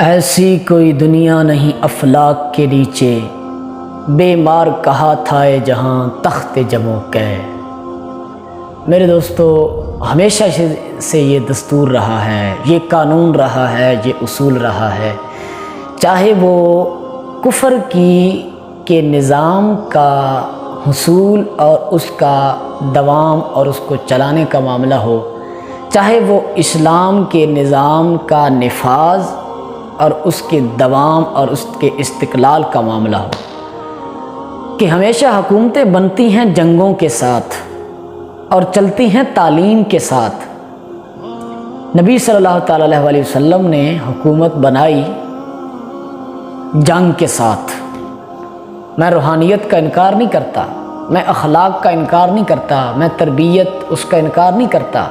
ایسی کوئی دنیا نہیں افلاک کے نیچے، بے مار کہا تھا اے جہاں تخت جموں کے۔ میرے دوستو، ہمیشہ سے یہ دستور رہا ہے، یہ قانون رہا ہے، یہ اصول رہا ہے، چاہے وہ کفر کے نظام کا حصول اور اس کا دوام اور اس کو چلانے کا معاملہ ہو، چاہے وہ اسلام کے نظام کا نفاذ اور اس کے دوام اور اس کے استقلال کا معاملہ ہو، کہ ہمیشہ حکومتیں بنتی ہیں جنگوں کے ساتھ اور چلتی ہیں تعلیم کے ساتھ۔ نبی صلی اللہ تعالیٰ علیہ وسلم نے حکومت بنائی جنگ کے ساتھ۔ میں روحانیت کا انکار نہیں کرتا، میں اخلاق کا انکار نہیں کرتا، میں تربیت اس کا انکار نہیں کرتا،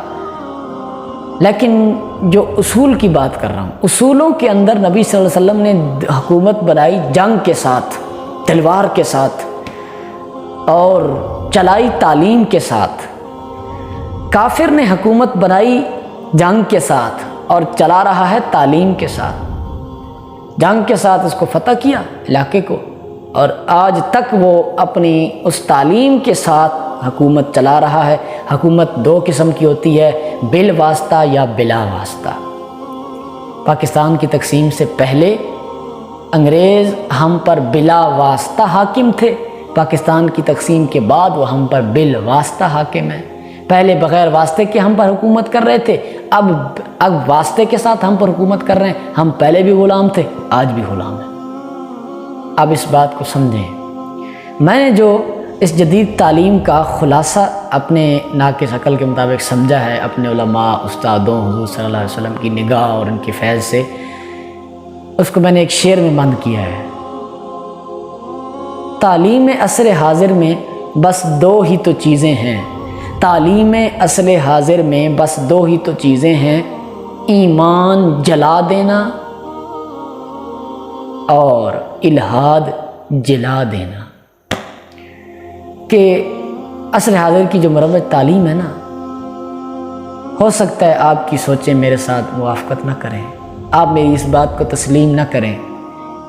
لیکن جو اصول کی بات کر رہا ہوں، اصولوں کے اندر نبی صلی اللہ علیہ وسلم نے حکومت بنائی جنگ کے ساتھ، تلوار کے ساتھ، اور چلائی تعلیم کے ساتھ۔ کافر نے حکومت بنائی جنگ کے ساتھ اور چلا رہا ہے تعلیم کے ساتھ۔ جنگ کے ساتھ اس کو فتح کیا علاقے کو، اور آج تک وہ اپنی اس تعلیم کے ساتھ حکومت چلا رہا ہے۔ حکومت دو قسم کی ہوتی ہے، بالواسطہ یا بلا واسطہ۔ پاکستان کی تقسیم سے پہلے انگریز ہم پر بلا واسطہ حاکم تھے، پاکستان کی تقسیم کے بعد وہ ہم پر بالواسطہ حاکم ہیں۔ پہلے بغیر واسطے کے ہم پر حکومت کر رہے تھے، اب واسطے کے ساتھ ہم پر حکومت کر رہے ہیں۔ ہم پہلے بھی غلام تھے، آج بھی غلام ہیں۔ اب اس بات کو سمجھیں۔ میں نے جو اس جدید تعلیم کا خلاصہ اپنے ناقص عقل کے مطابق سمجھا ہے، اپنے علماء، استادوں، حضور صلی اللہ علیہ وسلم کی نگاہ اور ان کی فیض سے، اس کو میں نے ایک شعر میں بند کیا ہے۔ تعلیم عصر حاضر میں بس دو ہی تو چیزیں ہیں، تعلیم عصر حاضر میں بس دو ہی تو چیزیں ہیں، ایمان جلا دینا اور الہاد جلا دینا۔ کہ عصر حاضر کی جو مروج تعلیم ہے نا، ہو سکتا ہے آپ کی سوچیں میرے ساتھ موافقت نہ کریں، آپ میری اس بات کو تسلیم نہ کریں،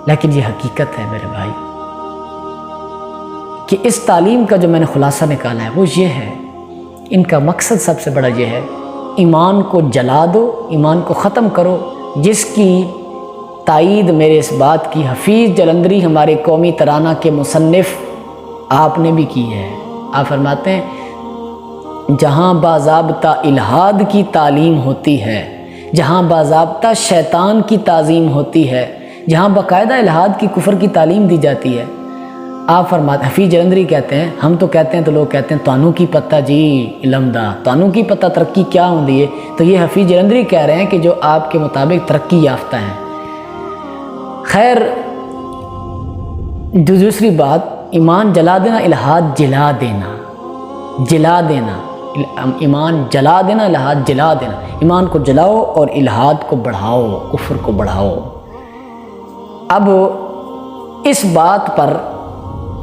لیکن یہ حقیقت ہے میرے بھائی، کہ اس تعلیم کا جو میں نے خلاصہ نکالا ہے وہ یہ ہے، ان کا مقصد سب سے بڑا یہ ہے، ایمان کو جلا دو، ایمان کو ختم کرو، جس کی تائید میرے اس بات کی حفیظ جلندری ہمارے قومی ترانہ کے مصنف آپ نے بھی کی ہے۔ آپ فرماتے ہیں، جہاں باضابطہ الہاد کی تعلیم ہوتی ہے، جہاں باضابطہ شیطان کی تعظیم ہوتی ہے، جہاں باقاعدہ الہاد کی کفر کی تعلیم دی جاتی ہے، آپ فرماتے، حفیظ جلندری کہتے ہیں، ہم تو کہتے ہیں تو لوگ کہتے ہیں تانوں کی پتہ جی علم دا، تانوں کی پتہ ترقی کیا ہوندی ہے، تو یہ حفیظ جلندری کہہ رہے ہیں کہ جو آپ کے مطابق ترقی یافتہ ہیں۔ خیر، دوسری بات، ایمان جلا دینا، الہاد جلا دینا، جلا دینا، ایمان جلا دینا، الہاد جلا دینا، ایمان کو جلاؤ اور الہاد کو بڑھاؤ، کفر کو بڑھاؤ۔ اب اس بات پر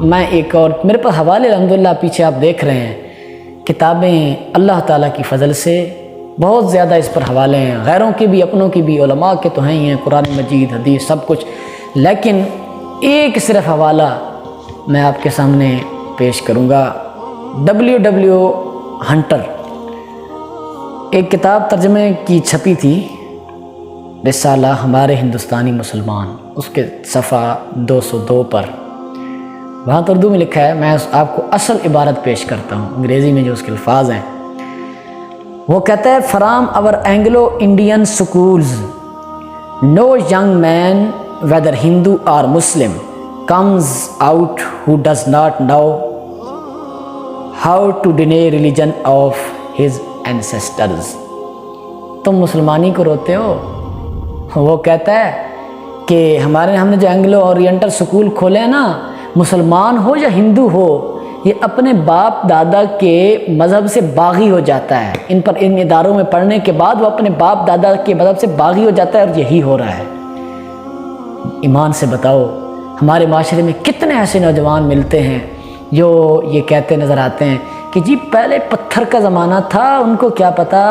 میں ایک اور، میرے پاس حوالے الحمدللہ پیچھے آپ دیکھ رہے ہیں، کتابیں اللہ تعالیٰ کی فضل سے بہت زیادہ اس پر حوالے ہیں، غیروں کے بھی اپنوں کی بھی، علماء کے تو ہیں ہی ہیں، قرآن مجید، حدیث، سب کچھ، لیکن ایک صرف حوالہ میں آپ کے سامنے پیش کروں گا۔ W ہنٹر، ایک کتاب ترجمے کی چھپی تھی، رسالہ ہمارے ہندوستانی مسلمان، اس کے صفحہ 202 پر، وہاں تو اردو میں لکھا ہے، میں آپ کو اصل عبارت پیش کرتا ہوں، انگریزی میں جو اس کے الفاظ ہیں۔ وہ کہتا ہے، from our Anglo Indian schools no young man whether Hindu or Muslim comes out who does not know how to deny religion of his ancestors۔ تم مسلمانی کو روتے ہو؟ وہ کہتا ہے کہ ہم نے جو اینگلو اورینٹل سکول کھولے ہیں نا، مسلمان ہو یا ہندو ہو، یہ اپنے باپ دادا کے مذہب سے باغی ہو جاتا ہے، ان اداروں میں پڑھنے کے بعد وہ اپنے باپ دادا کے مذہب سے باغی ہو جاتا ہے، اور یہی ہو رہا ہے۔ ایمان سے بتاؤ، ہمارے معاشرے میں کتنے ایسے نوجوان ملتے ہیں جو یہ کہتے نظر آتے ہیں کہ جی پہلے پتھر کا زمانہ تھا، ان کو کیا پتہ،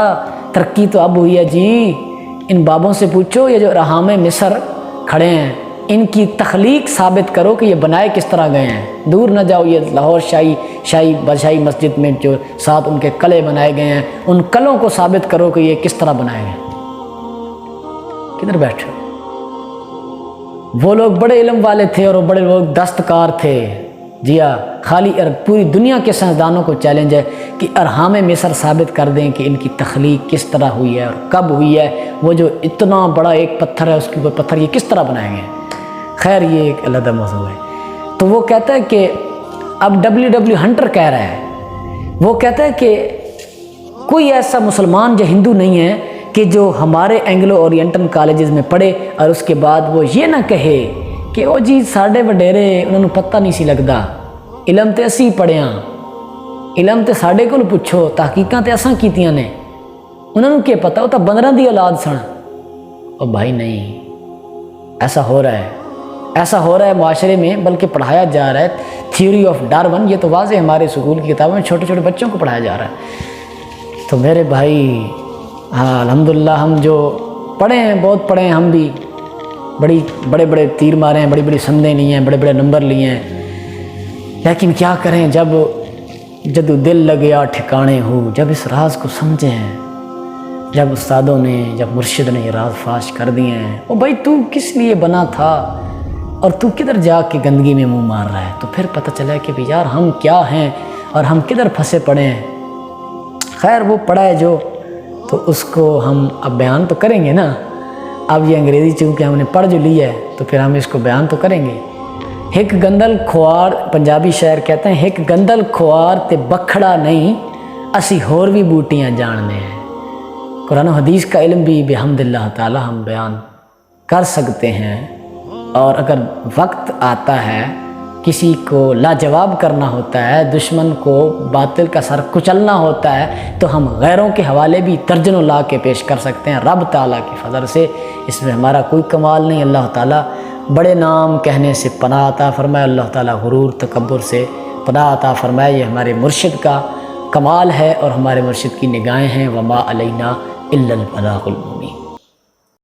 ترقی تو اب ہوئی ہے جی، ان بابوں سے پوچھو، یہ جو رحام مصر کھڑے ہیں، ان کی تخلیق ثابت کرو کہ یہ بنائے کس طرح گئے ہیں، دور نہ جاؤ، یہ لاہور بادشاہی مسجد میں جو ساتھ ان کے قلعے بنائے گئے ہیں، ان قلعوں کو ثابت کرو کہ یہ کس طرح بنائے گئے ہیں۔ کدھر بیٹھے؟ وہ لوگ بڑے علم والے تھے اور وہ بڑے لوگ دستکار تھے، جی ہاں، خالی پوری دنیا کے سائنسدانوں کو چیلنج ہے کہ ارحام مصر ثابت کر دیں کہ ان کی تخلیق کس طرح ہوئی ہے اور کب ہوئی ہے، وہ جو اتنا بڑا ایک پتھر ہے اس کے اوپر پتھر یہ کس طرح بنائے گئے ہیں۔ خیر یہ ایک علیحدہ موضوع ہے۔ تو وہ کہتا ہے کہ اب W ہنٹر کہہ رہا ہے، وہ کہتا ہے کہ کوئی ایسا مسلمان یا ہندو نہیں ہے کہ جو ہمارے اینگلو اورینٹل کالجز میں پڑھے اور اس کے بعد وہ یہ نہ کہے کہ او جی ساڈے وڈیرے انہوں نے پتہ نہیں سی لگدا، علم تے اسی پڑھیاں، علم تے ساڈے کول پوچھو، تحقیقاں تے اساں کیتیاں نے، انہوں نے کیا پتہ، وہ تو بندراں دی اولاد سن۔ او بھائی نہیں، ایسا ہو رہا ہے، ایسا ہو رہا ہے معاشرے میں، بلکہ پڑھایا جا رہا ہے تھیوری آف ڈارون، یہ تو واضح ہمارے اسکول کی کتابوں میں چھوٹے چھوٹے بچوں کو پڑھایا جا رہا ہے۔ تو میرے بھائی ہاں الحمدللہ ہم جو پڑھے ہیں، بہت پڑھے ہیں، ہم بھی بڑے بڑے تیر مارے ہیں، بڑی بڑی سندیں لی ہیں، بڑے بڑے نمبر لیے ہیں، لیکن کیا کریں جب جدو دل لگیا ٹھکانے ہو، جب اس راز کو سمجھیں، جب استادوں نے، جب مرشد نے یہ راز فاش کر دیے ہیں، او بھائی تو کس لیے بنا تھا اور تو کدھر جا کے گندگی میں منہ مار رہا ہے، تو پھر پتہ چلا کہ بھی یار ہم کیا ہیں اور ہم کدھر پھنسے پڑے ہیں۔ خیر وہ پڑھا ہے جو، تو اس کو ہم اب بیان تو کریں گے نا، اب یہ انگریزی چونکہ ہم نے پڑھ جو لی ہے تو پھر ہم اس کو بیان تو کریں گے۔ ہک گندل کھوار، پنجابی شاعر کہتے ہیں، ہک گندل کھوار تے بکھڑا نہیں، اسی ہور بھی بوٹیاں جاننے ہیں۔ قرآن و حدیث کا علم بھی بحمد اللہ تعالی ہم بیان کر سکتے ہیں، اور اگر وقت آتا ہے کسی کو لاجواب کرنا ہوتا ہے، دشمن کو باطل کا سر کچلنا ہوتا ہے، تو ہم غیروں کے حوالے بھی درجنوں لا کے پیش کر سکتے ہیں رب تعالیٰ کے فضل سے۔ اس میں ہمارا کوئی کمال نہیں، اللہ تعالیٰ بڑے نام کہنے سے پناہ عطا فرمائے، اللہ تعالیٰ غرور تکبر سے پناہ عطا فرمائے۔ یہ ہمارے مرشد کا کمال ہے اور ہمارے مرشد کی نگاہیں ہیں، وما علینا الا البلاغ المبین۔